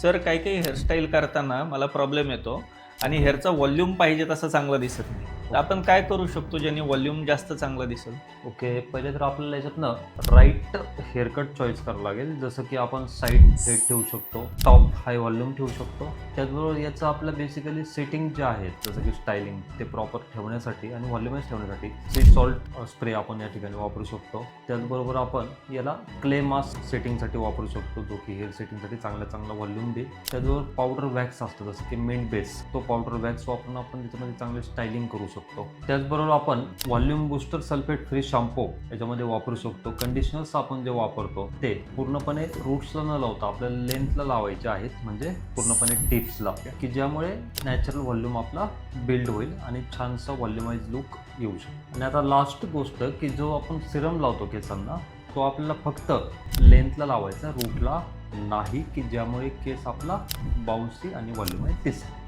Sir काही काही hairstyle करताना मला प्रॉब्लेम येतो आणि हेअरचा व्हॉल्यूम पाहिजे तसा चांगला दिसत नाही. तर आपण काय करू शकतो ज्याने व्हॉल्यूम जास्त चांगला दिसेल? ओके, पहिले तर आपल्याला याच्यातनं राईट हेअरकट चॉईस करावं लागेल. जसं की आपण साईड हेड ठेवू शकतो, टॉप हाय व्हॉल्यूम ठेवू शकतो. त्याचबरोबर याचं आपलं बेसिकली सेटिंग जे आहेत जसं की स्टायलिंग ते प्रॉपर ठेवण्यासाठी आणि व्हॉल्युमाइज ठेवण्यासाठी सी सॉल्ट स्प्रे आपण या ठिकाणी वापरू शकतो. त्याचबरोबर आपण याला क्ले मास्क सेटिंगसाठी वापरू शकतो, जो की हेअर सेटिंगसाठी चांगला व्हॉल्यूम देईल. त्याचबरोबर पावडर वॅक्स असतं जसं की मेंट बेस, तो पावडर वॅक्स वापरून आपण त्याच्यामध्ये चांगले स्टायलिंग करू शकतो. त्याचबरोबर आपण volume booster sulphate free shampoo याच्यामध्ये वापरू शकतो. कंडिशनर्स आपण जे वापरतो ते पूर्णपणे रूट्सला न लावता आपल्याला लेंथला लावायचे आहेत, म्हणजे पूर्णपणे टिप्सला, की ज्यामुळे नॅचरल व्हॉल्यूम आपला बिल्ड होईल आणि छानसा व्हॉल्युमाइज लुक येऊ शकतो. आणि आता लास्ट गोष्ट की जो आपण सिरम लावतो केसांना, तो आपल्याला फक्त लेंथला लावायचा, रूटला नाही, की ज्यामुळे केस आपला बाउन्सी आणि व्हॉल्युमाइज दिसेल.